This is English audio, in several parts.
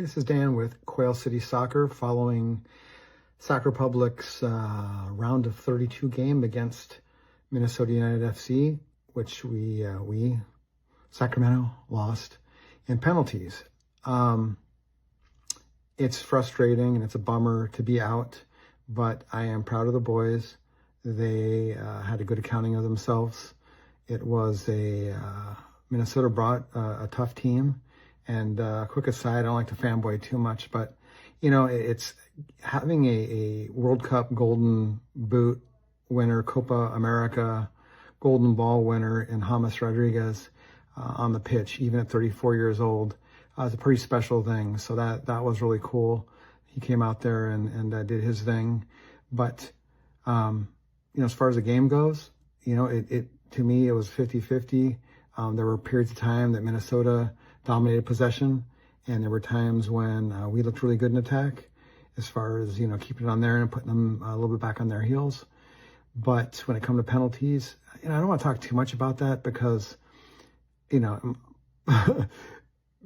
this is Dan with Quail City Soccer following Sac Republic's round of 32 game against Minnesota United FC, which we Sacramento lost in penalties. It's frustrating and it's a bummer to be out, but I am proud of the boys. They had a good accounting of themselves. It was Minnesota brought a tough team. And quick aside, I don't like to fanboy too much, but, it's having a World Cup Golden Boot winner, Copa America Golden Ball winner in James Rodriguez on the pitch, even at 34 years old, is a pretty special thing. So that was really cool. He came out there and did his thing. But, as far as the game goes, to me, it was 50-50. There were periods of time that Minnesota dominated possession, and there were times when we looked really good in attack as far as, keeping it on there and putting them a little bit back on their heels. But when it comes to penalties, I don't want to talk too much about that because,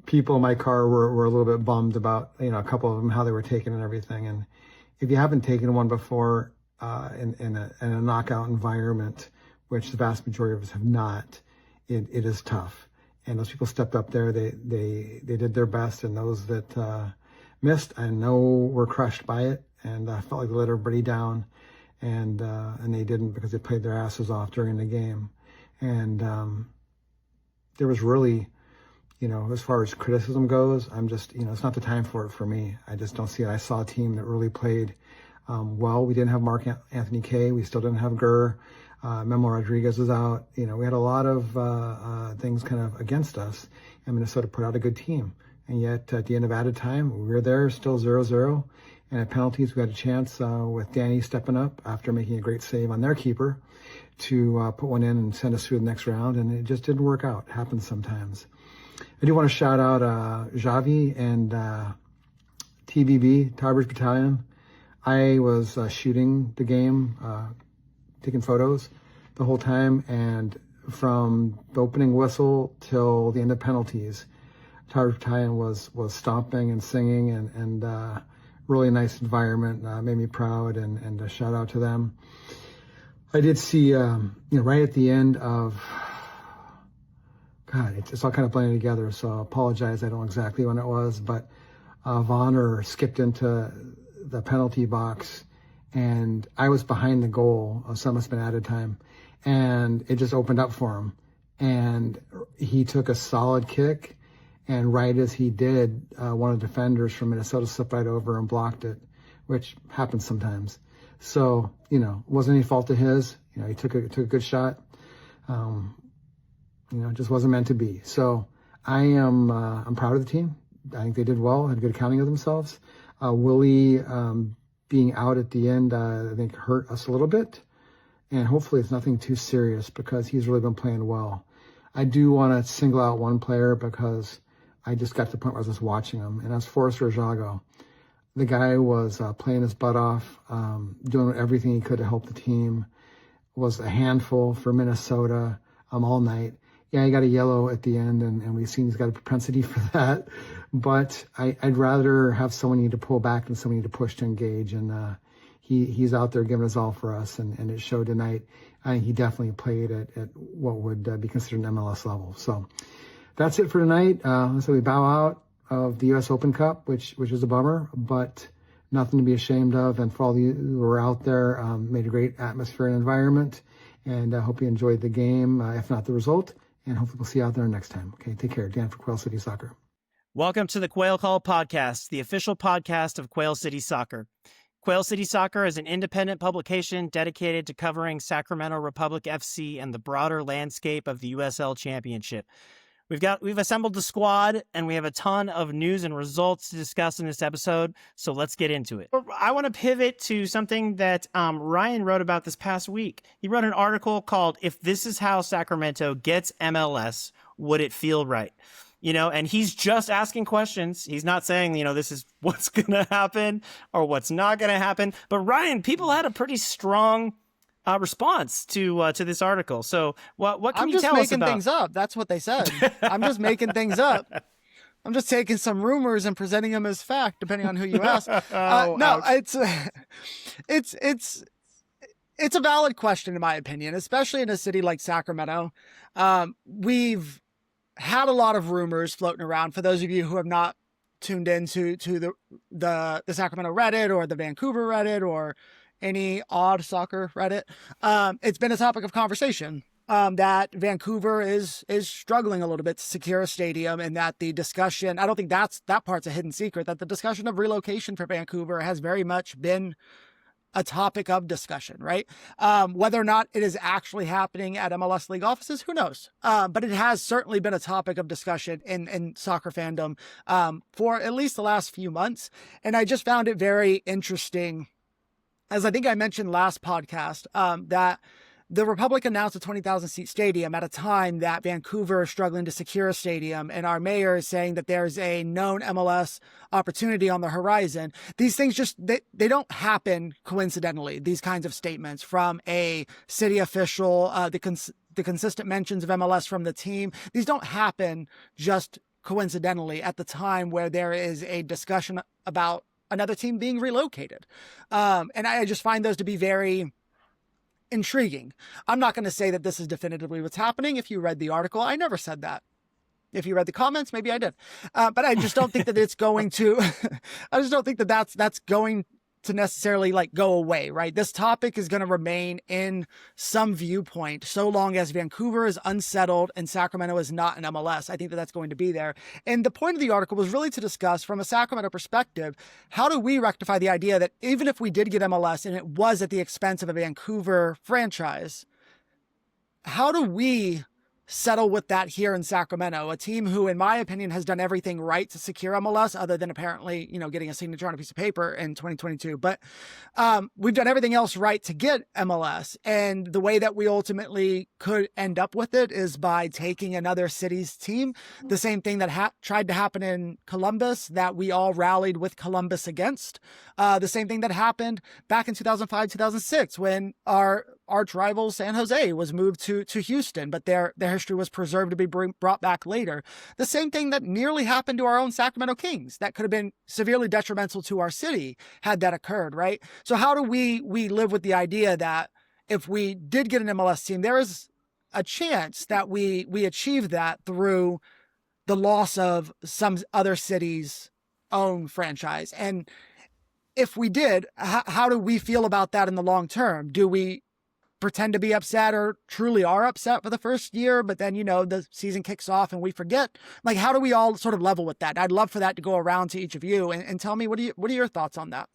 people in my car were a little bit bummed about, a couple of them, how they were taken and everything. And if you haven't taken one before in a knockout environment, which the vast majority of us have not, it is tough. And those people stepped up there. They did their best. And those that missed, I know were crushed by it. And I felt like they let everybody down. And they didn't, because they played their asses off during the game. And there was really, as far as criticism goes, I'm just, it's not the time for it for me. I just don't see it. I saw a team that really played well. We didn't have Mark Anthony Kay. We still didn't have Gurr. Memo Rodriguez was out. We had a lot of things kind of against us, and Minnesota put out a good team. And yet, at the end of added time, we were there, still 0-0. And at penalties, we had a chance with Danny stepping up after making a great save on their keeper to put one in and send us through the next round. And it just didn't work out. It happens sometimes. I do want to shout out Javi and TBB, Tarbridge Battalion. I was shooting the game, taking photos the whole time, and from the opening whistle till the end of penalties, Tyree Battalion was stomping and singing, and really nice environment. Made me proud, and a shout out to them. I did see, right at the end of, God, it's all kind of blending together, so I apologize. I don't know exactly when it was, but Vonner skipped into the penalty box, and I was behind the goal. Some must have been added time, and it just opened up for him. And he took a solid kick, and right as he did, one of the defenders from Minnesota slipped right over and blocked it, which happens sometimes. So, it wasn't any fault of his. He took a good shot. It just wasn't meant to be. So I'm proud of the team. I think they did well, had a good accounting of themselves. Willie, being out at the end, I think hurt us a little bit, and hopefully it's nothing too serious because he's really been playing well. I do want to single out one player because I just got to the point where I was just watching him, and that's Forrester Jago. The guy was playing his butt off, doing everything he could to help the team, was a handful for Minnesota all night. Yeah, he got a yellow at the end, and we've seen he's got a propensity for that. But I'd rather have someone need to pull back than someone need to push to engage. And he's out there giving us all for us, and it showed tonight. I think he definitely played at what would be considered an MLS level. So that's it for tonight. So we bow out of the U.S. Open Cup, which is a bummer, but nothing to be ashamed of. And for all of you who were out there, made a great atmosphere and environment. And I hope you enjoyed the game, if not the result. And hopefully we'll see you out there next time. Okay, take care. Dan for Quail City Soccer. Welcome to the Quail Call Podcast, the official podcast of Quail City Soccer. Quail City Soccer is an independent publication dedicated to covering Sacramento Republic FC and the broader landscape of the USL Championship. We've assembled the squad, and we have a ton of news and results to discuss in this episode, so let's get into it. I want to pivot to something that Ryan wrote about this past week. He wrote an article called, "If This Is How Sacramento Gets MLS, Would It Feel Right?" And he's just asking questions. He's not saying, this is what's going to happen or what's not going to happen. But Ryan, people had a pretty strong response to this article. So what can you tell us about? I'm just making things up. That's what they said. I'm just making things up. I'm just taking some rumors and presenting them as fact, depending on who you ask. Oh, No, ouch. it's a valid question in my opinion, especially in a city like Sacramento. We've had a lot of rumors floating around. For those of you who have not tuned into the Sacramento Reddit or the Vancouver Reddit or any odd soccer Reddit, it's been a topic of conversation. That Vancouver is struggling a little bit to secure a stadium, and that the discussion, I don't think that part's a hidden secret, that the discussion of relocation for Vancouver has very much been a topic of discussion, right? Whether or not it is actually happening at MLS league offices, who knows? But it has certainly been a topic of discussion in soccer fandom for at least the last few months. And I just found it very interesting, as I think I mentioned last podcast, that the Republic announced a 20,000 seat stadium at a time that Vancouver is struggling to secure a stadium, and our mayor is saying that there's a known MLS opportunity on the horizon. These things just, they don't happen coincidentally, these kinds of statements from a city official, the consistent mentions of MLS from the team. These don't happen just coincidentally at the time where there is a discussion about another team being relocated. And I just find those to be very intriguing. I'm not going to say that this is definitively what's happening. If you read the article, I never said that. If you read the comments, maybe I did. But I just don't think that it's going to, I just don't think that that's going to necessarily like go away, right? This topic is going to remain in some viewpoint so long as Vancouver is unsettled and Sacramento is not an MLS. I think that that's going to be there. And the point of the article was really to discuss from a Sacramento perspective, how do we rectify the idea that even if we did get MLS and it was at the expense of a Vancouver franchise, how do we settle with that here in Sacramento, a team who, in my opinion, has done everything right to secure MLS, other than apparently, getting a signature on a piece of paper in 2022. But we've done everything else right to get MLS. And the way that we ultimately could end up with it is by taking another city's team. The same thing that tried to happen in Columbus, that we all rallied with Columbus against. The same thing that happened back in 2005, 2006, when our arch rival San Jose was moved to Houston, but their history was preserved to be brought back later. The same thing that nearly happened to our own Sacramento Kings, that could have been severely detrimental to our city had that occurred, right? So how do we live with the idea that if we did get an MLS team, there is a chance that we achieve that through the loss of some other city's own franchise? And if we did, how do we feel about that in the long term? Do we pretend to be upset or truly are upset for the first year, but then, the season kicks off and we forget? Like, how do we all sort of level with that? I'd love for that to go around to each of you and tell me, what are your thoughts on that?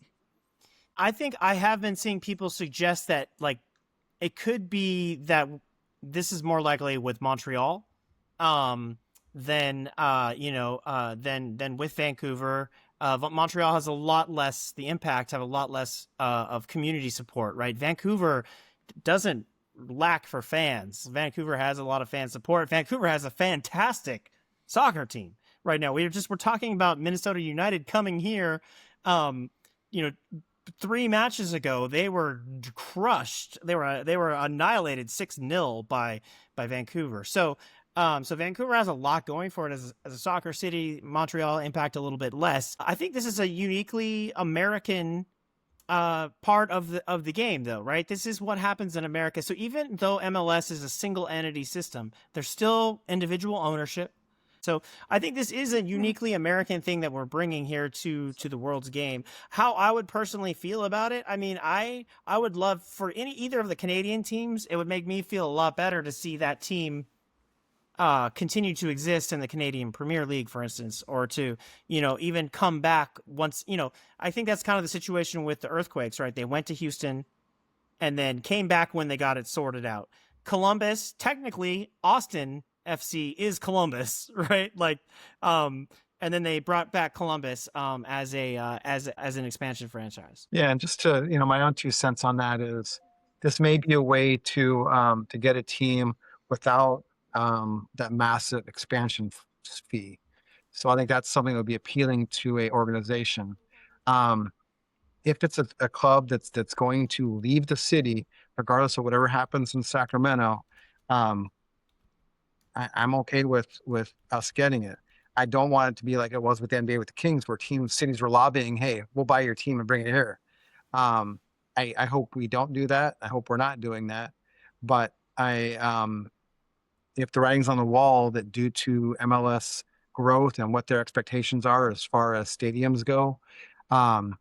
I think I have been seeing people suggest that, like, it could be that this is more likely with Montreal, than with Vancouver. Montreal has a lot less, the Impact have a lot less of community support, right? Vancouver doesn't lack for fans. Vancouver has a lot of fan support. Vancouver has a fantastic soccer team right now. We're talking about Minnesota United coming here. 3 matches ago, they were crushed. They were annihilated 6-0 by Vancouver. So Vancouver has a lot going for it as a soccer city. Montreal Impact a little bit less. I think this is a uniquely American part of the game, though, right? This is what happens in America. So even though MLS is a single entity system, there's still individual ownership. So I think this is a uniquely American thing that we're bringing here to the world's game. How I would personally feel about it, I mean, I would love for either of the Canadian teams. It would make me feel a lot better to see that team continue to exist in the Canadian Premier League, for instance, or to, even come back once, I think that's kind of the situation with the Earthquakes, right? They went to Houston and then came back when they got it sorted out. Columbus, technically, Austin FC is Columbus, right? Like, and then they brought back Columbus as an expansion franchise. Yeah, and just to, my own 2 cents on that is this may be a way to get a team without that massive expansion fee. So I think that's something that would be appealing to a organization. If it's a club that's going to leave the city, regardless of whatever happens in Sacramento, I'm okay with us getting it. I don't want it to be like it was with the NBA with the Kings, where cities were lobbying, "Hey, we'll buy your team and bring it here." Um, I hope we don't do that. I hope we're not doing that. But if the writing's on the wall that due to MLS growth and what their expectations are as far as stadiums go, um,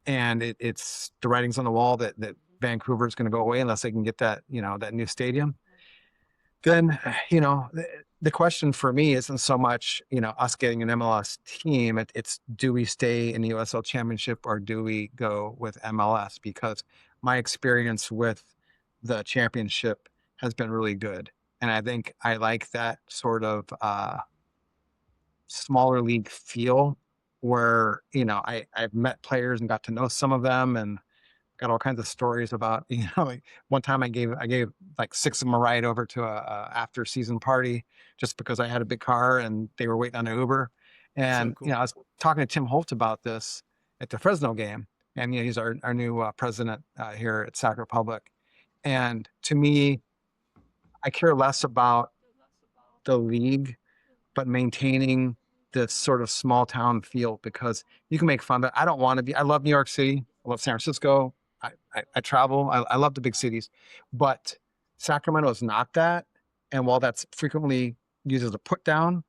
and it's the writing's on the wall that Vancouver is going to go away unless they can get that, that new stadium, then, the question for me isn't so much, us getting an MLS team. It's do we stay in the USL Championship or do we go with MLS? Because my experience with the championship has been really good. And I think I like that sort of smaller league feel where, I've met players and got to know some of them and got all kinds of stories about, like one time I gave like 6 of them a ride over to a after season party just because I had a big car and they were waiting on an Uber. And, So cool. I was talking to Tim Holt about this at the Fresno game. And, he's our new president here at Sac Republic. And to me, I care less about the league, but maintaining this sort of small town feel, because you can make fun of it. I don't want to be, I love New York City. I love San Francisco. I travel. I love the big cities, but Sacramento is not that. And while that's frequently used as a put down,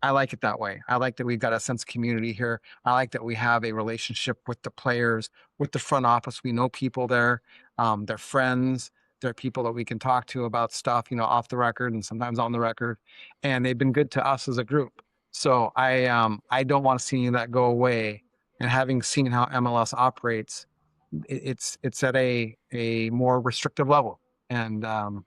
I like it that way. I like that we've got a sense of community here. I like that we have a relationship with the players, with the front office. We know people there. They're friends. They're people that we can talk to about stuff, off the record and sometimes on the record. And they've been good to us as a group. So I don't want to see any of that go away. And having seen how MLS operates, it's at a more restrictive level. And and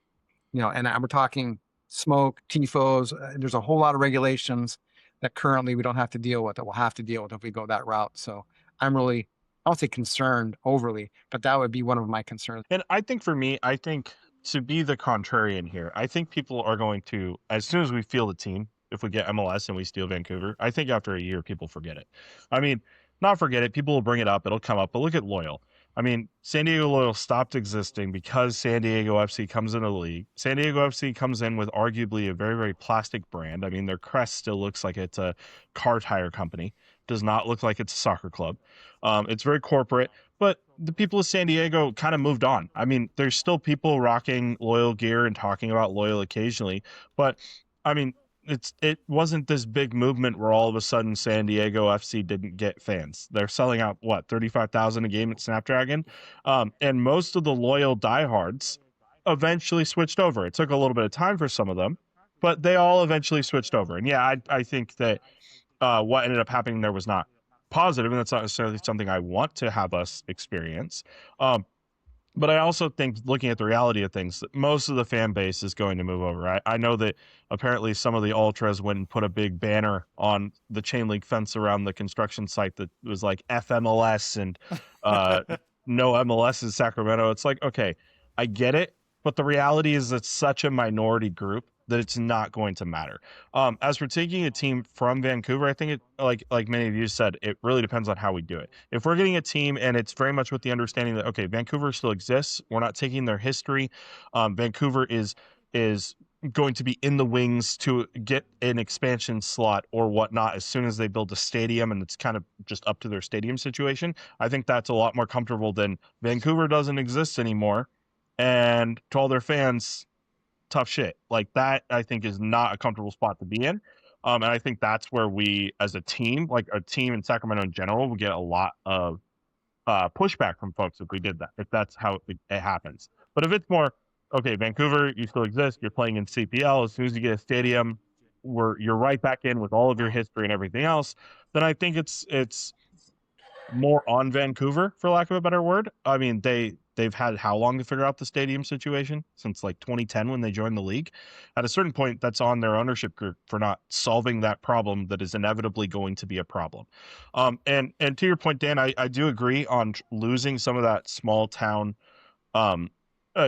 we're talking smoke, TIFOs. There's a whole lot of regulations that currently we don't have to deal with, that we'll have to deal with if we go that route. So I'm really, I won't say concerned overly, but that would be one of my concerns. And I think for me, I think to be the contrarian here, I think people are going to, as soon as we feel the team, if we get MLS and we steal Vancouver, I think after a year, people forget it. I mean, not forget it. People will bring it up. It'll come up. But look at Loyal. I mean, San Diego Loyal stopped existing because San Diego FC comes in the league. San Diego FC comes in with arguably a very, very plastic brand. I mean, their crest still looks like it's a car tire company. Does not look like it's a soccer club. It's very corporate. But the people of San Diego kind of moved on. I mean, there's still people rocking Loyal gear and talking about Loyal occasionally. But, I mean, it wasn't this big movement where all of a sudden San Diego FC didn't get fans. They're selling out, 35,000 a game at Snapdragon? And most of the Loyal diehards eventually switched over. It took a little bit of time for some of them, but they all eventually switched over. And yeah, I think that what ended up happening there was not positive, and that's not necessarily something I want to have us experience. But I also think, looking at the reality of things, that most of the fan base is going to move over. I know that apparently some of the ultras went and put a big banner on the chain link fence around the construction site that was like FMLS and no MLS in Sacramento. It's like, okay, I get it, but the reality is it's such a minority group that it's not going to matter. As for taking a team from Vancouver, I think it, like many of you said, it really depends on how we do it. If we're getting a team and it's very much with the understanding that, okay, Vancouver still exists, we're not taking their history. Vancouver is going to be in the wings to get an expansion slot or whatnot as soon as they build a stadium, and it's kind of just up to their stadium situation. I think that's a lot more comfortable than Vancouver doesn't exist anymore, and to all their fans, tough shit. Like that, I think, is not a comfortable spot to be in. And I think that's where we, as a team, like a team in Sacramento in general, will get a lot of pushback from folks if we did that, if that's how it happens. But if it's more, okay, Vancouver, you still exist, you're playing in CPL, as soon as you get a stadium, you're right back in with all of your history and everything else, then I think it's more on Vancouver, for lack of a better word. I mean, they've had how long to figure out the stadium situation? Since like 2010 when they joined the league. At a certain point, that's on their ownership group for not solving that problem that is inevitably going to be a problem. And to your point, Dan, I do agree on losing some of that small town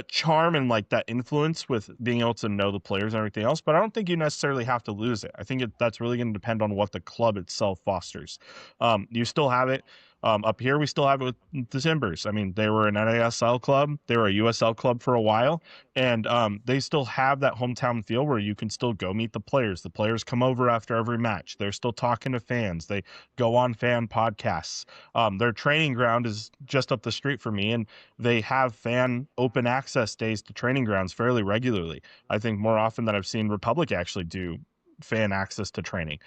charm and like that influence with being able to know the players and everything else, but I don't think you necessarily have to lose it. I think that's really going to depend on what the club itself fosters. You still have it. Up here, we still have it with the Timbers. I mean, they were an NASL club, they were a USL club for a while, and they still have that hometown feel where you can still go meet the players. The players come over after every match. They're still talking to fans. They go on fan podcasts. Their training ground is just up the street from me, and they have fan open access days to training grounds fairly regularly. I think more often than I've seen Republic actually do fan access to training.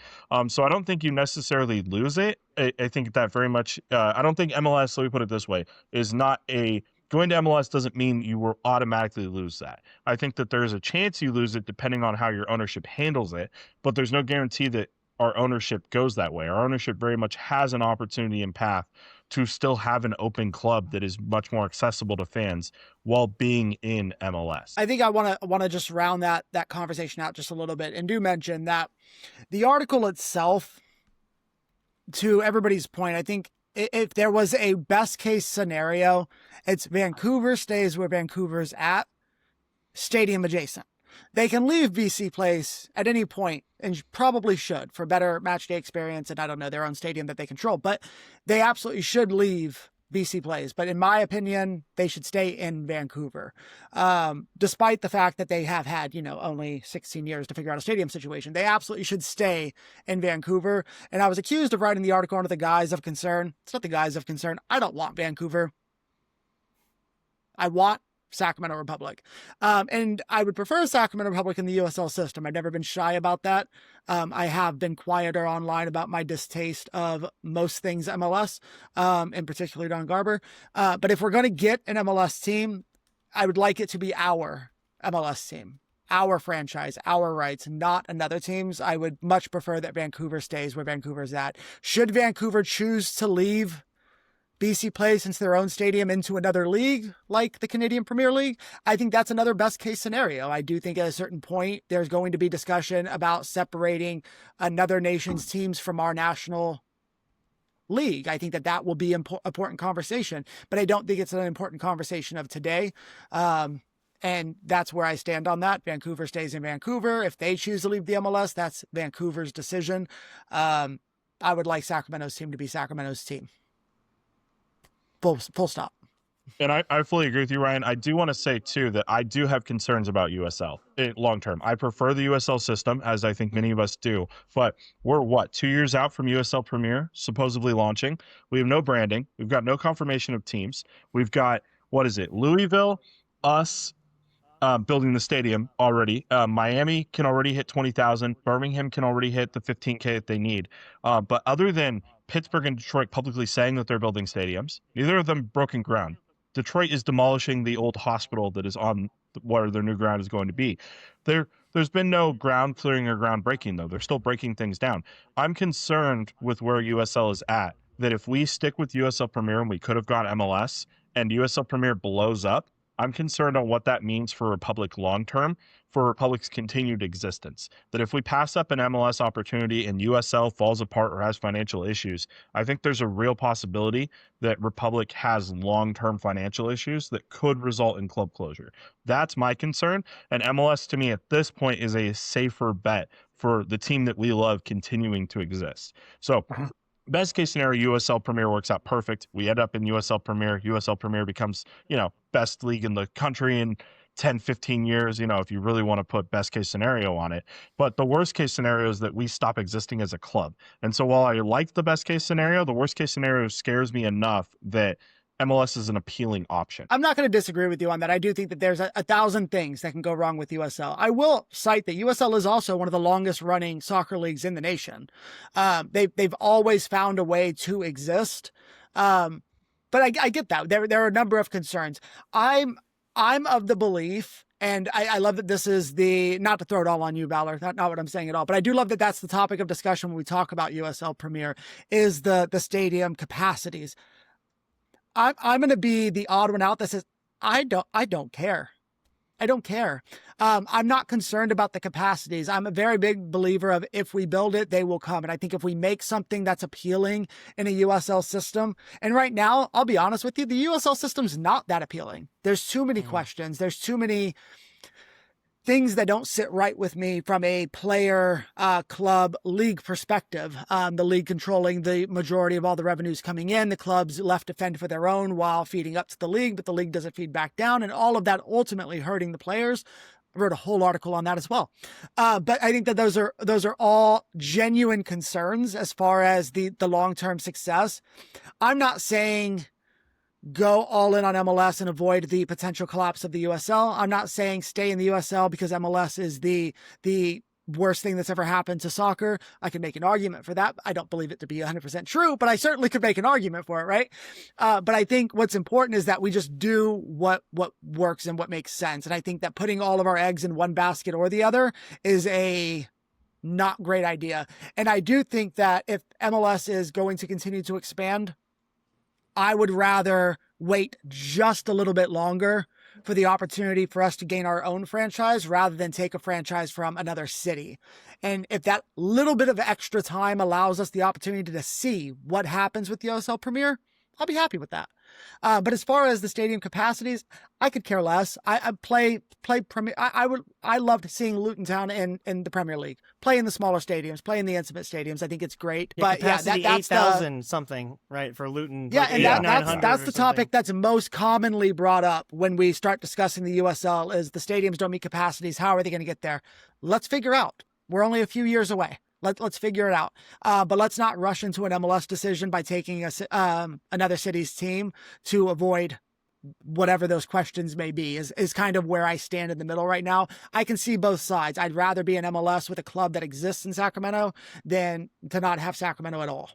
So I don't think you necessarily lose it. I think that very much, I don't think MLS, let me put it this way, is not a, going to MLS doesn't mean you will automatically lose that. I think that there's a chance you lose it depending on how your ownership handles it, but there's no guarantee that our ownership goes that way. Our ownership very much has an opportunity and path to still have an open club that is much more accessible to fans while being in MLS. I think I want to just round that conversation out just a little bit and do mention that the article itself, to everybody's point, I think if there was a best case scenario, it's Vancouver stays where Vancouver's at, stadium adjacent. They can leave BC Place at any point and probably should for better match day experience and, I don't know, their own stadium that they control, but they absolutely should leave BC Place. But in my opinion, they should stay in Vancouver. Despite the fact that they have had, only 16 years to figure out a stadium situation, they absolutely should stay in Vancouver. And I was accused of writing the article under the guise of concern. It's not the guise of concern. I don't want Vancouver. I want Sacramento Republic. And I would prefer Sacramento Republic in the USL system. I've never been shy about that. I have been quieter online about my distaste of most things MLS, in particular Don Garber. But if we're going to get an MLS team, I would like it to be our MLS team, our franchise, our rights, not another team's. I would much prefer that Vancouver stays where Vancouver's at. Should Vancouver choose to leave BC Place into their own stadium into another league like the Canadian Premier League, I think that's another best case scenario. I do think at a certain point there's going to be discussion about separating another nation's teams from our national league. I think that will be an important conversation, but I don't think it's an important conversation of today. And that's where I stand on that. Vancouver stays in Vancouver. If they choose to leave the MLS, that's Vancouver's decision. I would like Sacramento's team to be Sacramento's team. Full stop. And I fully agree with you, Ryan. I do want to say, too, that I do have concerns about USL long term. I prefer the USL system, as I think many of us do. But we're, 2 years out from USL Premier supposedly launching? We have no branding. We've got no confirmation of teams. We've got, Louisville, us, building the stadium already. Miami can already hit 20,000. Birmingham can already hit the 15K that they need. But other than Pittsburgh and Detroit publicly saying that they're building stadiums, neither of them broken ground. Detroit is demolishing the old hospital that is on where their new ground is going to be. There's been no ground clearing or ground breaking, though. They're still breaking things down. I'm concerned with where USL is at, that if we stick with USL Premier and we could have gone MLS and USL Premier blows up, I'm concerned on what that means for Republic long-term, for Republic's continued existence. That if we pass up an MLS opportunity and USL falls apart or has financial issues, I think there's a real possibility that Republic has long-term financial issues that could result in club closure. That's my concern. And MLS, to me, at this point, is a safer bet for the team that we love continuing to exist. So, best case scenario, USL Premier works out perfect. We end up in USL Premier. USL Premier becomes, best league in the country in 10, 15 years, if you really want to put best case scenario on it. But the worst case scenario is that we stop existing as a club. And so while I like the best case scenario, the worst case scenario scares me enough that MLS is an appealing option. I'm not going to disagree with you on that. I do think that there's a thousand things that can go wrong with USL. I will cite that USL is also one of the longest running soccer leagues in the nation. They've always found a way to exist. But I get that. There are a number of concerns. I'm of the belief, and I love that this is not to throw it all on you, Valor, not what I'm saying at all, but I do love that that's the topic of discussion when we talk about USL Premier, is the stadium capacities. I'm going to be the odd one out that says, I don't care. I don't care. I'm not concerned about the capacities. I'm a very big believer of if we build it, they will come. And I think if we make something that's appealing in a USL system, and right now, I'll be honest with you, the USL system's not that appealing. There's too many questions. There's too many things that don't sit right with me from a player, club, league perspective. The league controlling the majority of all the revenues coming in, the clubs left to fend for their own while feeding up to the league, but the league doesn't feed back down, and all of that ultimately hurting the players. I wrote a whole article on that as well. But I think that those are all genuine concerns as far as the long-term success. I'm not saying go all in on MLS and avoid the potential collapse of the USL. I'm not saying stay in the USL because MLS is the worst thing that's ever happened to soccer. I can make an argument for that. I don't believe it to be 100% true, but I certainly could make an argument for it, right? But I think what's important is that we just do what works and what makes sense. And I think that putting all of our eggs in one basket or the other is a not great idea. And I do think that if MLS is going to continue to expand, I would rather wait just a little bit longer for the opportunity for us to gain our own franchise rather than take a franchise from another city. And if that little bit of extra time allows us the opportunity to see what happens with the USL Premier, I'll be happy with that. But as far as the stadium capacities, I could care less. I play Premier. I loved seeing Luton Town in the Premier League, play in the smaller stadiums, play in the intimate stadiums. I think it's great. Yeah, but capacity that's 8,000 something, right, for Luton. Yeah, like and 8,900 that's or the something. topic that's most commonly brought up when we start discussing the USL is the stadiums don't meet capacities. How are they going to get there? Let's figure out. We're only a few years away. Let's figure it out. But let's not rush into an MLS decision by taking another city's team to avoid whatever those questions may be is kind of where I stand in the middle right now. I can see both sides. I'd rather be an MLS with a club that exists in Sacramento than to not have Sacramento at all.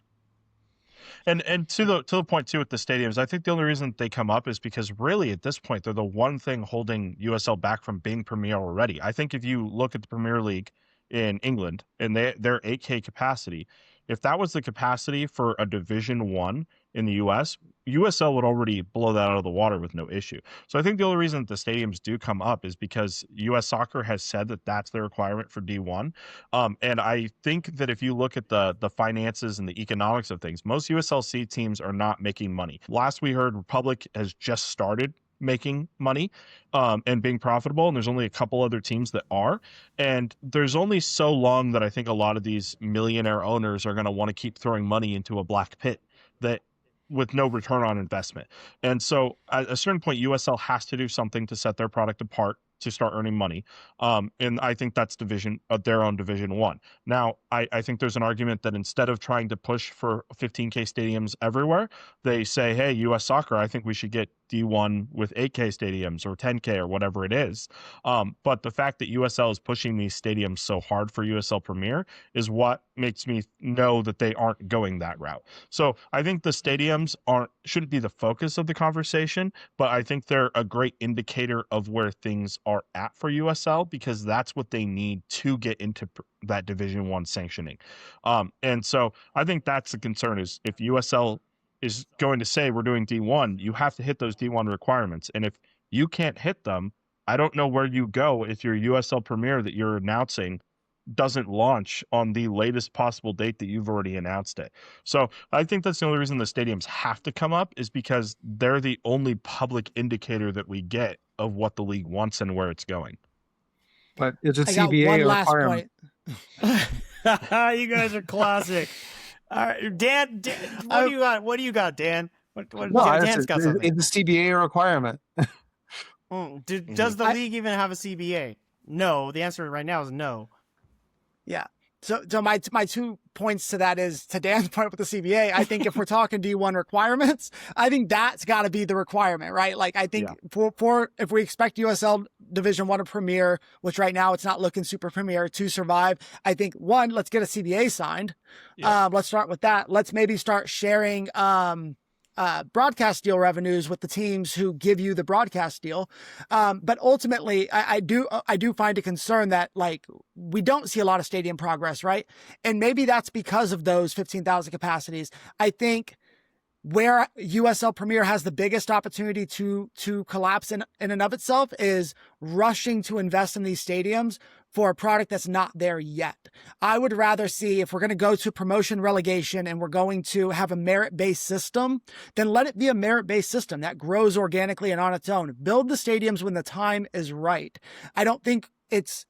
And to the point too with the stadiums, I think the only reason they come up is because really at this point they're the one thing holding USL back from being Premier already. I think if you look at the Premier League in England and their 8K capacity, if that was the capacity for a Division One in the US, USL would already blow that out of the water with no issue. So I think the only reason that the stadiums do come up is because US Soccer has said that that's the requirement for D1. And I think that if you look at the finances and the economics of things, most USLC teams are not making money. Last we heard, Republic has just started making money and being profitable, and there's only a couple other teams that are, and there's only so long that I think a lot of these millionaire owners are going to want to keep throwing money into a black pit that with no return on investment. And so at a certain point USL has to do something to set their product apart to start earning money. And I think that's their own Division One. Now, I think there's an argument that instead of trying to push for 15K stadiums everywhere, they say, hey, US Soccer, I think we should get D1 with 8K stadiums or 10K or whatever it is. But the fact that USL is pushing these stadiums so hard for USL Premier is what makes me know that they aren't going that route. So I think the stadiums shouldn't be the focus of the conversation, but I think they're a great indicator of where things are at for USL because that's what they need to get into that Division One sanctioning. And so I think that's the concern is if USL is going to say we're doing D1, you have to hit those D1 requirements. And if you can't hit them, I don't know where you go if your USL Premier that you're announcing doesn't launch on the latest possible date that you've already announced it. So I think that's the only reason the stadiums have to come up is because they're the only public indicator that we get of what the league wants and where it's going. But it's a I got CBA one last requirement. point. You guys are classic. All right, Dan, what do you got? What do you got, Dan? Dan's got something. It's a CBA requirement. Does the league even have a CBA? No. The answer right now is no. Yeah. So my 2 points to that is to Dan's point with the CBA. I think if we're talking D1 requirements, I think that's got to be the requirement, right? Like I think for if we expect USL Division One to Premier, which right now it's not looking super Premier to survive, I think one, let's get a CBA signed. Yeah. Let's start with that. Let's maybe start sharing broadcast deal revenues with the teams who give you the broadcast deal. But ultimately I do find a concern that like we don't see a lot of stadium progress, right? And maybe that's because of those 15,000 capacities. I think where USL Premier has the biggest opportunity to collapse in and of itself is rushing to invest in these stadiums for a product that's not there yet. I would rather see if we're going to go to promotion relegation and we're going to have a merit-based system, then let it be a merit-based system that grows organically and on its own. Build the stadiums when the time is right. I don't think it's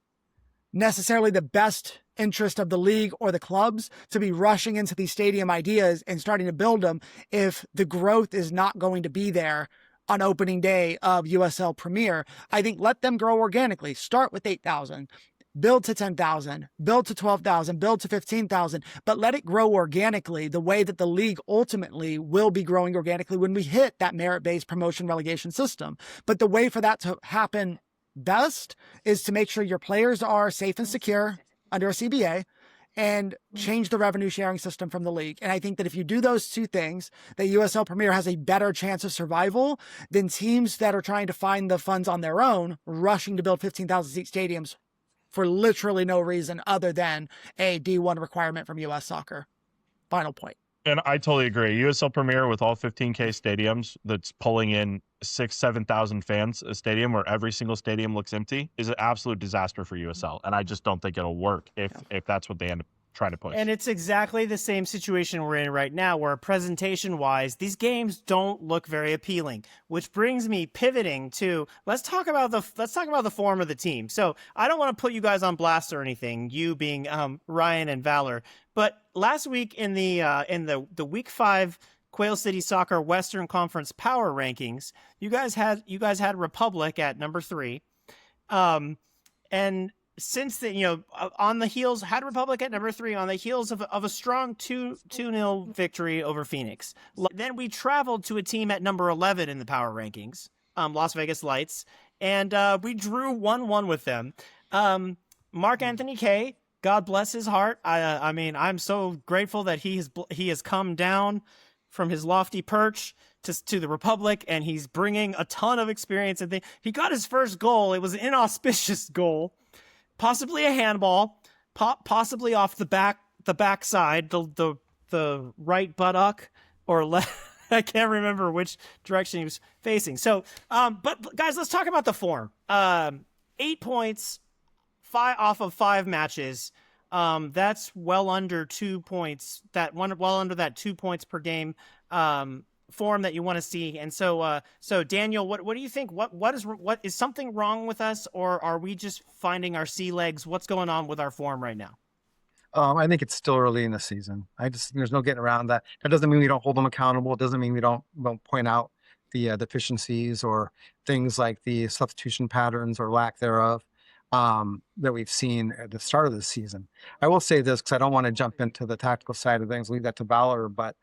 necessarily the best interest of the league or the clubs to be rushing into these stadium ideas and starting to build them if the growth is not going to be there on opening day of USL Premier. I think let them grow organically. Start with 8,000, build to 10,000, build to 12,000, build to 15,000, but let it grow organically the way that the league ultimately will be growing organically when we hit that merit-based promotion relegation system. But the way for that to happen best is to make sure your players are safe and secure under a CBA and change the revenue sharing system from the league. And I think that if you do those two things, that USL Premier has a better chance of survival than teams that are trying to find the funds on their own, rushing to build 15,000 seat stadiums for literally no reason other than a D1 requirement from US Soccer. Final point. And I totally agree. USL Premier with all 15K stadiums that's pulling in 7,000 fans a stadium where every single stadium looks empty is an absolute disaster for USL. And I just don't think it'll work if that's what they end up trying to push. And it's exactly the same situation we're in right now, where presentation wise, these games don't look very appealing, which brings me pivoting to let's talk about the form of the team. So I don't want to put you guys on blast or anything, you being Ryan and Valor, but last week in the week 5 Quail City Soccer Western Conference Power Rankings, you guys had Republic at number 3. And since then, on the heels, had Republic at number 3 on the heels of a strong 2-0 victory over Phoenix. Then we traveled to a team at number 11 in the power rankings, Las Vegas Lights, and we drew 1-1 with them. Mark Anthony Kay, God bless his heart. I mean, I'm so grateful that he has come down from his lofty perch to the Republic, and he's bringing a ton of experience. And he got his first goal. It was an inauspicious goal. Possibly a handball, possibly off the backside, the right buttock or left. I can't remember which direction he was facing. So, but guys, let's talk about the form. 8 points, 5 off of 5 matches. That's well under 2 points. Well under that 2 points per game. Form that you want to see. And so Daniel, what do you think? What is something wrong with us, or are we just finding our sea legs? What's going on with our form right now? I think it's still early in the season. There's no getting around that. That doesn't mean we don't hold them accountable. It doesn't mean we don't point out the deficiencies or things like the substitution patterns or lack thereof that we've seen at the start of the season. I will say this because I don't want to jump into the tactical side of things, leave that to Valor, but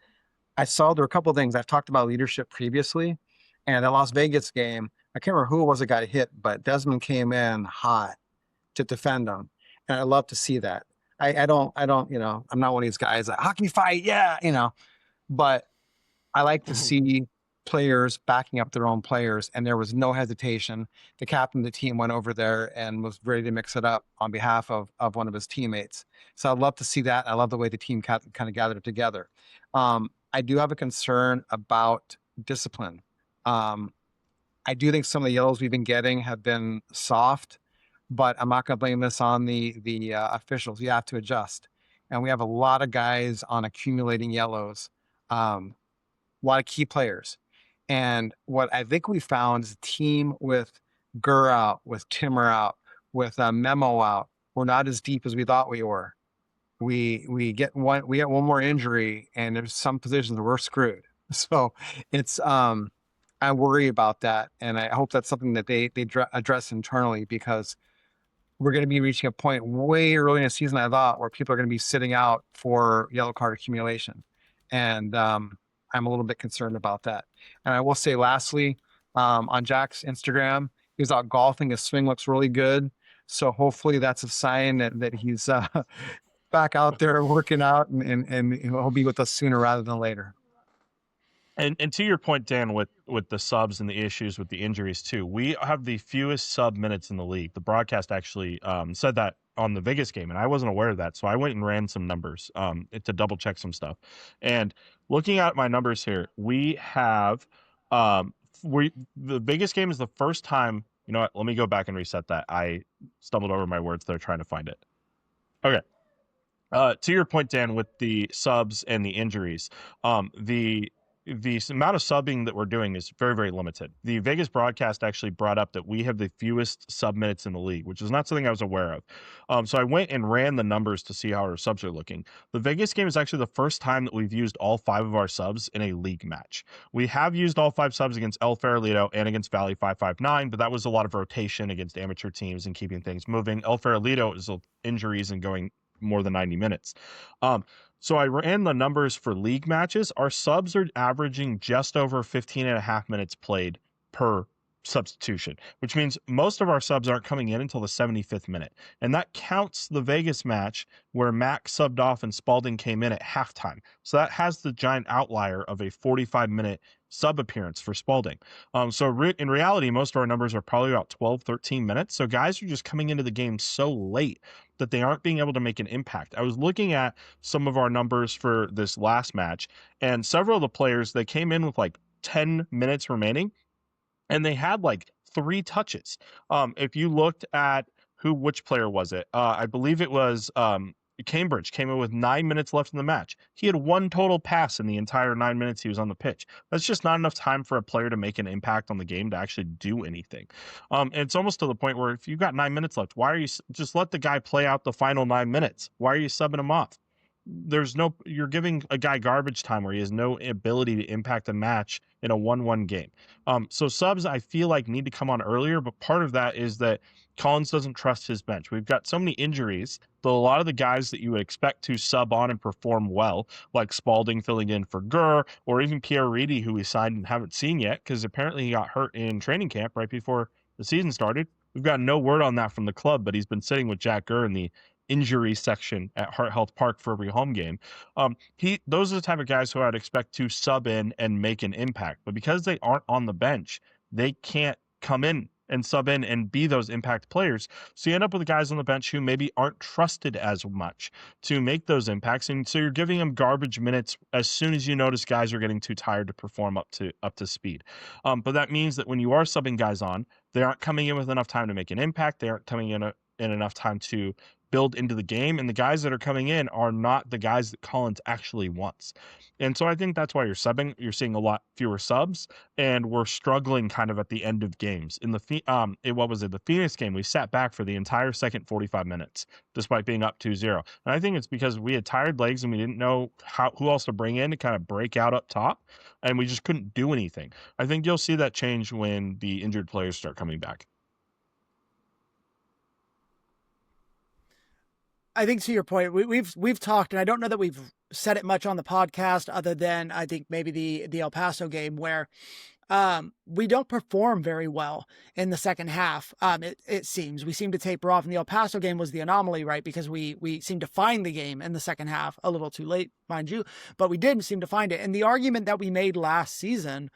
I saw there were a couple of things. I've talked about leadership previously, and that Las Vegas game, I can't remember who it was that got hit, but Desmond came in hot to defend him, and I love to see that. I don't, I'm not one of these guys that hockey fight, yeah, but I like to see players backing up their own players, and there was no hesitation. The captain of the team went over there and was ready to mix it up on behalf of one of his teammates. So I'd love to see that. I love the way the team kind of gathered it together. I do have a concern about discipline. I do think some of the yellows we've been getting have been soft, but I'm not going to blame this on the officials. You have to adjust. And we have a lot of guys on accumulating yellows, a lot of key players. And what I think we found is a team with Gurr out, with Timmer out, with Memo out, we're not as deep as we thought we were. We get one more injury, and there's some positions where we're screwed. So it's I worry about that, and I hope that's something that they address internally, because we're going to be reaching a point way early in the season, I thought, where people are going to be sitting out for yellow card accumulation, and I'm a little bit concerned about that. And I will say, lastly, on Jack's Instagram, he was out golfing. His swing looks really good, so hopefully that's a sign that he's back out there working out, and he'll be with us sooner rather than later. And to your point, Dan, with the subs and the issues with the injuries too, we have the fewest sub minutes in the league. The broadcast actually said that on the Vegas game, and I wasn't aware of that, so I went and ran some numbers to double check some stuff. And looking at my numbers here, we have the biggest game is the first time. You know what? Let me go back and reset that. I stumbled over my words there trying to find it. Okay. To your point, Dan, with the subs and the injuries, the the amount of subbing that we're doing is very, very limited. The Vegas broadcast actually brought up that we have the fewest sub minutes in the league, which is not something I was aware of. So I went and ran the numbers to see how our subs are looking. The Vegas game is actually the first time that we've used all 5 of our subs in a league match. We have used all 5 subs against El Farolito and against Valley 559, but that was a lot of rotation against amateur teams and keeping things moving. El Farolito is injuries and going more than 90 minutes. So I ran the numbers for league matches. Our subs are averaging just over 15 and a half minutes played per substitution, which means most of our subs aren't coming in until the 75th minute. And that counts the Vegas match where Mac subbed off and Spalding came in at halftime. So that has the giant outlier of a 45-minute sub appearance for Spalding. In reality, most of our numbers are probably about 12, 13 minutes. So guys are just coming into the game so late that they aren't being able to make an impact. I was looking at some of our numbers for this last match, and several of the players, they came in with like 10 minutes remaining, and they had like 3 touches. If you looked at which player was it? I believe it was Cambridge came in with 9 minutes left in the match. He had 1 total pass in the entire 9 minutes he was on the pitch. That's just not enough time for a player to make an impact on the game to actually do anything. And it's almost to the point where if you've got 9 minutes left, why are you just let the guy play out the final 9 minutes? Why are you subbing him off? You're giving a guy garbage time where he has no ability to impact a match in a 1-1 game. So subs, I feel like, need to come on earlier, but part of that is that Collins doesn't trust his bench. We've got so many injuries that a lot of the guys that you would expect to sub on and perform well, like Spalding filling in for Gurr, or even Pierre Reedy, who we signed and haven't seen yet, because apparently he got hurt in training camp right before the season started. We've got no word on that from the club, but he's been sitting with Jack Gurr in the injury section at Heart Health Park for every home game. Those are the type of guys who I'd expect to sub in and make an impact, but because they aren't on the bench, they can't come in and sub in and be those impact players. So you end up with guys on the bench who maybe aren't trusted as much to make those impacts. And so you're giving them garbage minutes as soon as you notice guys are getting too tired to perform up to speed. But that means that when you are subbing guys on, they aren't coming in with enough time to make an impact. They aren't coming in enough time to build into the game, and the guys that are coming in are not the guys that Collins actually wants. And so I think that's why you're subbing. You're seeing a lot fewer subs, and we're struggling kind of at the end of games. In the the Phoenix game, we sat back for the entire second 45 minutes, despite being up 2-0. And I think it's because we had tired legs and we didn't know who else to bring in to kind of break out up top, and we just couldn't do anything. I think you'll see that change when the injured players start coming back. I think to your point, we've talked, and I don't know that we've said it much on the podcast, other than I think maybe the El Paso game where we don't perform very well in the second half. It seems we seem to taper off, and the El Paso game was the anomaly, right? Because we seem to find the game in the second half a little too late, mind you, but we did seem to find it. And the argument that we made last season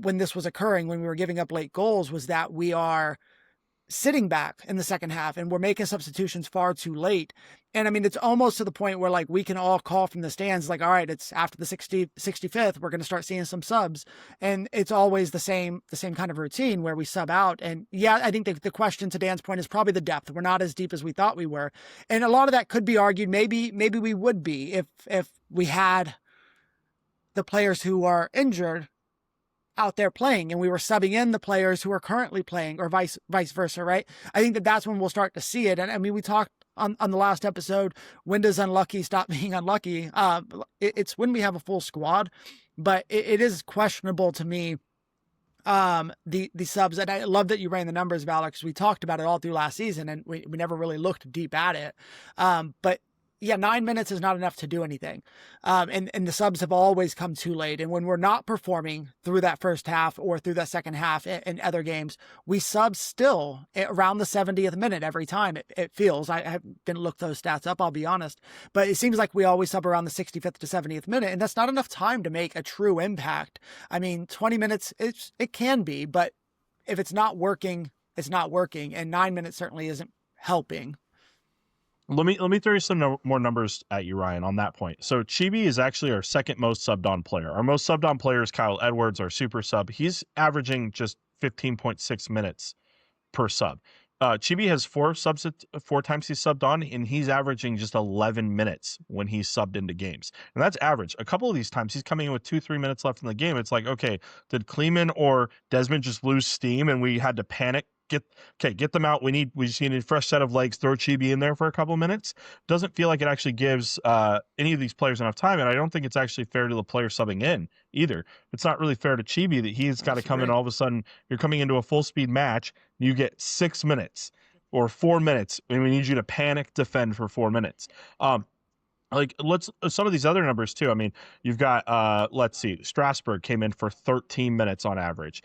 when this was occurring, when we were giving up late goals, was that we are sitting back in the second half and we're making substitutions far too late. And I mean, it's almost to the point where like we can all call from the stands, like, all right, it's after the 65th, we're going to start seeing some subs. And it's always the same kind of routine where we sub out. And yeah, I think the question, to Dan's point, is probably the depth. We're not as deep as we thought we were. And a lot of that could be argued. Maybe we would be if we had the players who are injured out there playing and we were subbing in the players who are currently playing, or vice versa, right? I think that's when we'll start to see it. And I mean, we talked on the last episode, when does unlucky stop being unlucky? It's when we have a full squad, but it is questionable to me, the subs. And I love that you ran the numbers, Valor, because we talked about it all through last season and we never really looked deep at it. But yeah, 9 minutes is not enough to do anything. And the subs have always come too late. And when we're not performing through that first half or through that second half in other games, we sub still around the 70th minute every time. It feels. I didn't look those stats up, I'll be honest. But it seems like we always sub around the 65th to 70th minute. And that's not enough time to make a true impact. I mean, 20 minutes, it can be. But if it's not working, it's not working. And 9 minutes certainly isn't helping. Let me throw you some more numbers at you, Ryan, on that point. So Chibi is actually our second most subbed on player. Our most subbed on player is Kyle Edwards, our super sub. He's averaging just 15.6 minutes per sub. Chibi has four times he's subbed on, and he's averaging just 11 minutes when he's subbed into games. And that's average. A couple of these times he's coming in with 2-3 minutes left in the game. It's like, okay, did Kleeman or Desmond just lose steam and we had to panic? Get them out. We just need a fresh set of legs. Throw Chibi in there for a couple of minutes. Doesn't feel like it actually gives any of these players enough time, and I don't think it's actually fair to the player subbing in either. It's not really fair to Chibi that he's got to come in all of a sudden. You're coming into a full speed match. You get 6 minutes or 4 minutes, and we need you to panic defend for 4 minutes. Like some of these other numbers too. I mean, you've got let's see, Strasburg came in for 13 minutes on average.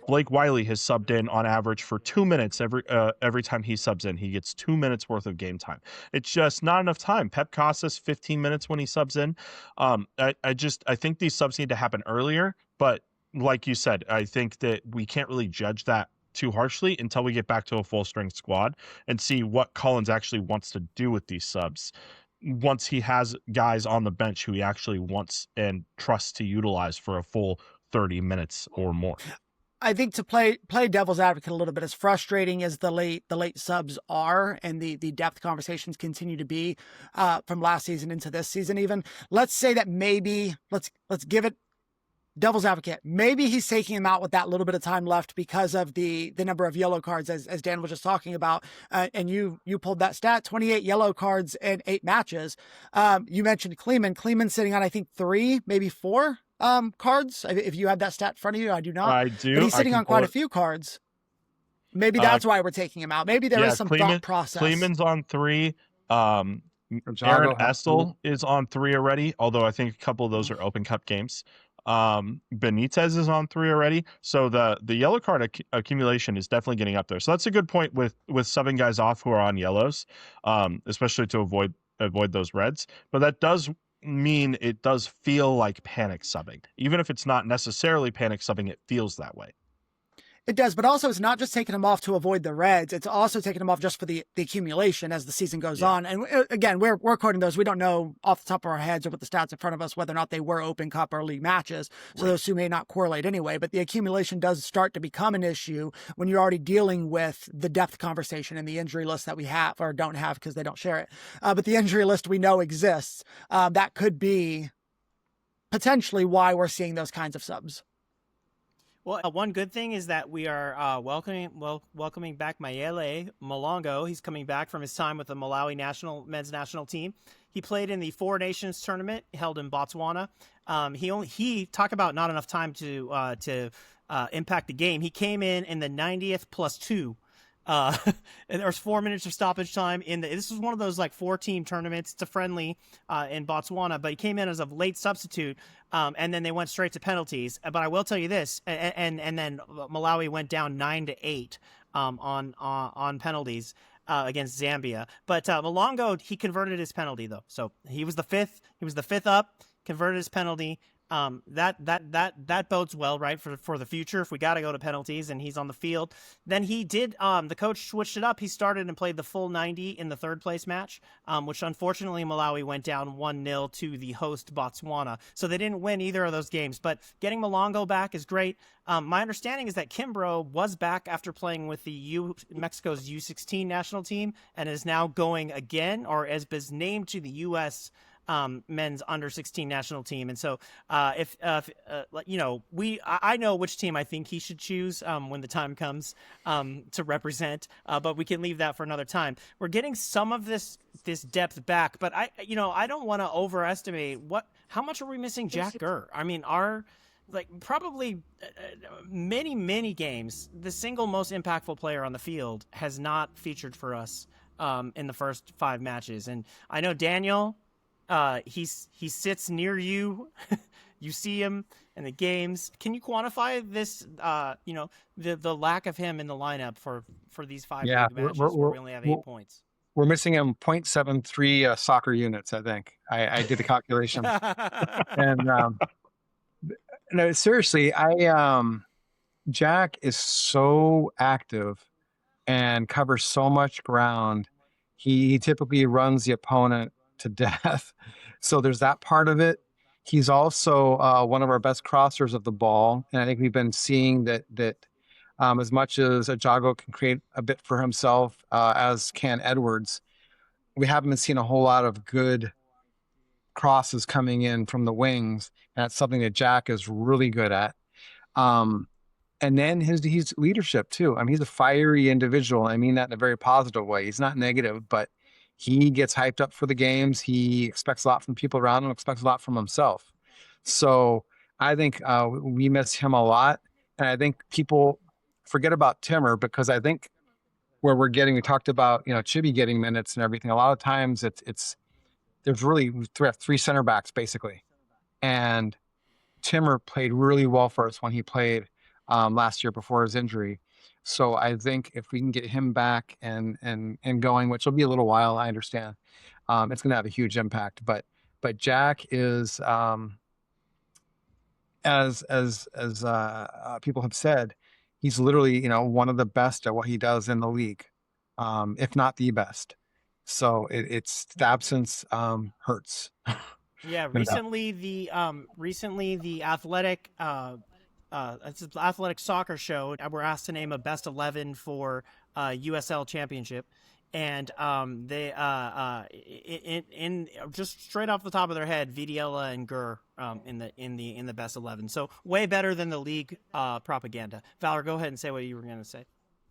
Blake Wiley has subbed in on average for 2 minutes every time he subs in. He gets 2 minutes worth of game time. It's just not enough time. Pep Costas 15 minutes when he subs in. I think these subs need to happen earlier, but like you said, I think that we can't really judge that too harshly until we get back to a full strength squad and see what Collins actually wants to do with these subs once he has guys on the bench who he actually wants and trusts to utilize for a full 30 minutes or more. I think to play devil's advocate a little bit, as frustrating as the late subs are and the depth conversations continue to be from last season into this season even, let's say that maybe let's give it devil's advocate. Maybe he's taking him out with that little bit of time left because of the number of yellow cards, as Dan was just talking about. And you pulled that stat, 28 yellow cards in 8 matches. You mentioned Kleeman. Kleeman's sitting on, I think, 3, maybe 4 cards. If you have that stat in front of you, I do not. I do. But he's sitting on quite a few cards. Maybe that's why we're taking him out. Maybe there is some thought process. Kleeman's on 3. Aaron Estel is on 3 already, although I think a couple of those are Open Cup games. Benitez is on 3 already, so the yellow card accumulation is definitely getting up there. So that's a good point with subbing guys off who are on yellows, especially to avoid those reds. But that does mean it does feel like panic subbing, even if it's not necessarily panic subbing. It feels that way. It does, but also it's not just taking them off to avoid the reds. It's also taking them off just for the accumulation as the season goes on. And again, we're quoting those. We don't know off the top of our heads or with the stats in front of us whether or not they were Open Cup or league matches. So those two may not correlate anyway. But the accumulation does start to become an issue when you're already dealing with the depth conversation and the injury list that we have or don't have because they don't share it. But the injury list we know exists. That could be potentially why we're seeing those kinds of subs. Well, one good thing is that we are welcoming back Mayele Malongo. He's coming back from his time with the Malawi men's national team. He played in the Four Nations tournament held in Botswana. He talk about not enough time to impact the game. He came in the 90th plus 2. And there was 4 minutes of stoppage time this was one of those like 4-team tournaments. It's a friendly in Botswana, but he came in as a late substitute. And then they went straight to penalties. But I will tell you this, and then Malawi went down 9-8 on penalties against Zambia. But Malongo, he converted his penalty though, so he was the fifth up, converted his penalty. That bodes well, right, for the future if we got to go to penalties and he's on the field. Then he did, the coach switched it up. He started and played the full 90 in the third place match, which unfortunately Malawi went down 1-0 to the host Botswana. So they didn't win either of those games, but getting Malongo back is great. My understanding is that Kimbrough was back after playing with Mexico's U16 national team and is now going again, or has been named to the U.S. Men's under 16 national team. And so I know which team I think he should choose when the time comes to represent, but we can leave that for another time. We're getting some of this depth back, but I don't want to overestimate how much are we missing Jack Gurr? I mean, probably many games, the single most impactful player on the field has not featured for us in the first 5 matches. And I know Daniel, he sits near you. You see him in the games. Can you quantify this? The lack of him in the lineup for these 5 league matches where we only have 8 points. We're missing him 0.73 soccer units. I think I did the calculation. And no, seriously, Jack is so active and covers so much ground. He typically runs the opponent to death. So there's that part of it. He's also one of our best crossers of the ball. And I think we've been seeing that As much as Ajago can create a bit for himself, as can Edwards, we haven't been seeing a whole lot of good crosses coming in from the wings. And that's something that Jack is really good at. And then his leadership too. I mean, he's a fiery individual. I mean that in a very positive way. He's not negative, but he gets hyped up for the games. He expects a lot from people around him, expects a lot from himself. So I think we miss him a lot. And I think people forget about Timmer, because I think where we talked about, Chibi getting minutes and everything. A lot of times there's really, we have three center backs basically. And Timmer played really well for us when he played last year before his injury. So I think if we can get him back and going, which will be a little while, I understand, it's going to have a huge impact. But Jack is, as people have said, he's literally one of the best at what he does in the league, if not the best. So it's the absence hurts. Yeah, recently the athletic it's an athletic soccer show. We're asked to name a best 11 for USL Championship, and they in just straight off the top of their head, Vidiella and Gurr in the best 11. So way better than the league propaganda. Valor, go ahead and say what you were going to say.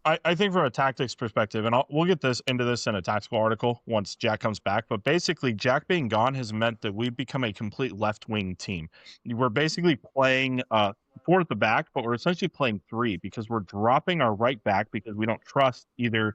I think from a tactics perspective, and we'll get into this in a tactical article once Jack comes back, but basically Jack being gone has meant that we've become a complete left-wing team. We're basically playing four at the back, but we're essentially playing three because we're dropping our right back because we don't trust either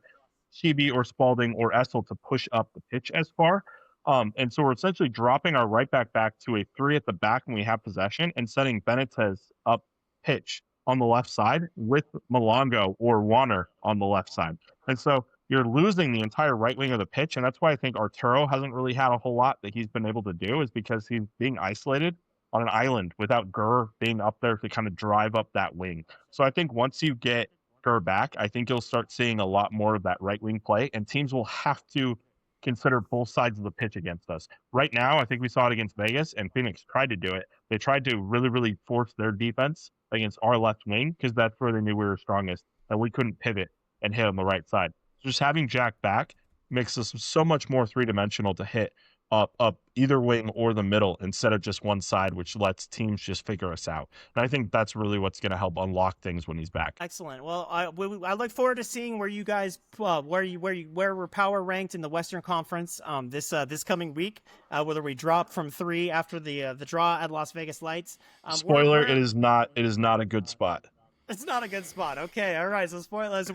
Chibi or Spalding or Essel to push up the pitch as far. And so we're essentially dropping our right back to a three at the back when we have possession and setting Benitez up pitch on the left side with Malongo or Warner on the left side. And so you're losing the entire right wing of the pitch. And that's why I think Arturo hasn't really had a whole lot that he's been able to do, is because he's being isolated on an island without Gurr being up there to kind of drive up that wing. So I think once you get Gurr back, I think you'll start seeing a lot more of that right wing play, and teams will have to consider both sides of the pitch against us. Right now, I think we saw it against Vegas, and Phoenix tried to do it. They tried to really, really force their defense against our left wing because that's where they knew we were strongest, and we couldn't pivot and hit on the right side. So just having Jack back makes us so much more three-dimensional to hit up either wing or the middle instead of just one side, which lets teams just figure us out. And I think that's really what's going to help unlock things when he's back. Excellent. Well, I look forward to seeing where you guys where we're power ranked in the Western Conference this coming week. Whether we drop from 3 after the draw at Las Vegas Lights. Spoiler: it is not a good spot. It's not a good spot. Okay, all right. So spoilers.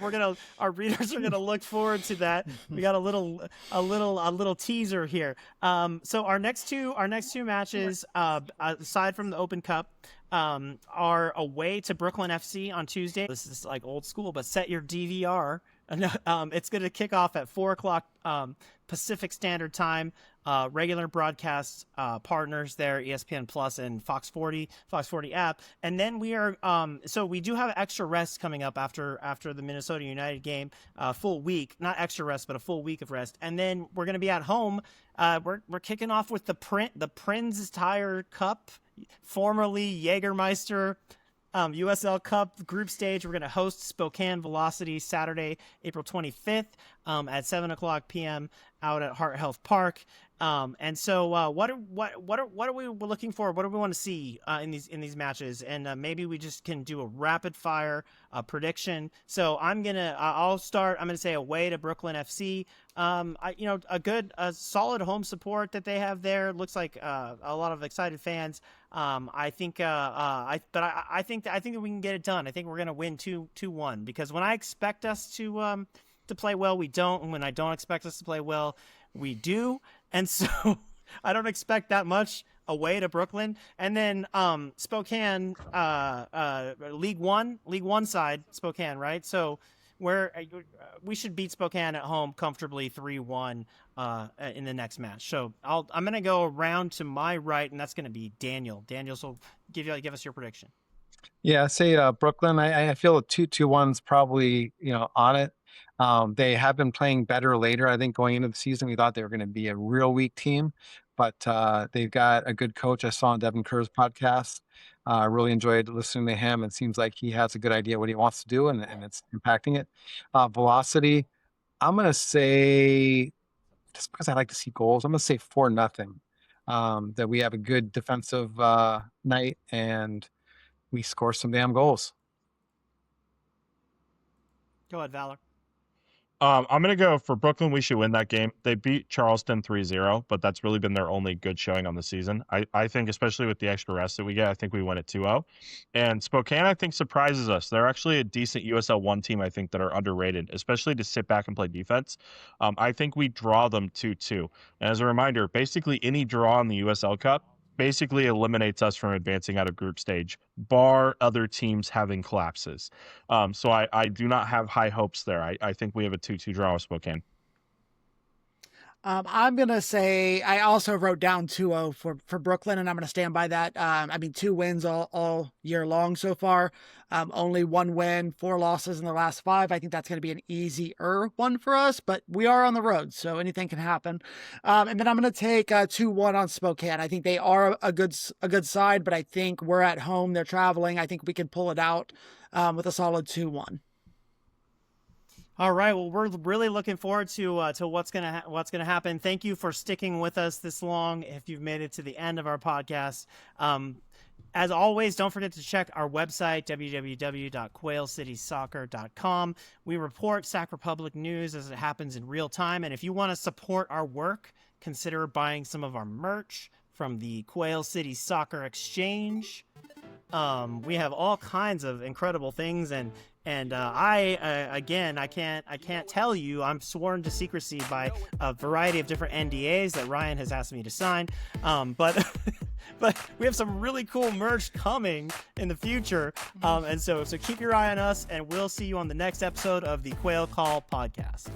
Our readers are gonna look forward to that. We got a little teaser here. So our next two matches, aside from the Open Cup, are away to Brooklyn FC on Tuesday. This is like old school, but set your DVR. It's gonna kick off at 4:00 Pacific Standard Time. Regular broadcast partners there, ESPN Plus and Fox 40 app. And then we are so we do have extra rest coming up after the Minnesota United game, full week, not extra rest, but a full week of rest. And then we're going to be at home. We're kicking off with the Prinz Tire Cup, formerly Jägermeister USL Cup group stage. We're going to host Spokane Velocity Saturday, April 25th at 7:00 p.m. out at Heart Health Park. And so what are we looking for? What do we want to see in these matches? And maybe we just can do a rapid fire prediction. So I'll start. I'm going to say away to Brooklyn FC. A solid home support that they have there. Looks like a lot of excited fans. I think that we can get it done. I think we're going to win 2-1 because when I expect us to play well, we don't. And when I don't expect us to play well, we do. And so I don't expect that much away to Brooklyn. And then Spokane, League One side, Spokane, right? So we should beat Spokane at home comfortably 3-1 in the next match. So I'm going to go around to my right, and that's going to be Daniel. Daniel, so give us your prediction. Yeah, say Brooklyn. I feel a 2-1's probably on it. They have been playing better later. I think going into the season, we thought they were going to be a real weak team, but they've got a good coach. I saw on Devin Kerr's podcast. I really enjoyed listening to him. It seems like he has a good idea what he wants to do, and it's impacting it. Velocity, I'm going to say, just because I like to see goals, I'm going to say 4-0. That we have a good defensive night and we score some damn goals. Go ahead, Valor. I'm going to go for Brooklyn. We should win that game. They beat Charleston 3-0, but that's really been their only good showing on the season. I think, especially with the extra rest that we get, I think we win at 2-0. And Spokane, I think, surprises us. They're actually a decent USL One team, I think, that are underrated, especially to sit back and play defense. I think we draw them 2-2. And as a reminder, basically any draw in the USL Cup basically eliminates us from advancing out of group stage, bar other teams having collapses. So I do not have high hopes there. I think we have a 2-2 draw with Spokane. I'm going to say I also wrote down 2-0 for Brooklyn, and I'm going to stand by that. 2 wins all year long so far. Only 1 win, 4 losses in the last 5. I think that's going to be an easier one for us, but we are on the road, so anything can happen. And then I'm going to take 2-1 on Spokane. I think they are a good side, but I think we're at home. They're traveling. I think we can pull it out with a solid 2-1. All right. Well, we're really looking forward to what's gonna happen. Thank you for sticking with us this long. If you've made it to the end of our podcast, as always, don't forget to check our website www.quailcitysoccer.com. We report Sac Republic news as it happens in real time, and if you want to support our work, consider buying some of our merch from the Quail City Soccer Exchange. We have all kinds of incredible things, and I can't tell you. I'm sworn to secrecy by a variety of different NDAs that Ryan has asked me to sign. But we have some really cool merch coming in the future. And so keep your eye on us, and we'll see you on the next episode of the Quail Call podcast.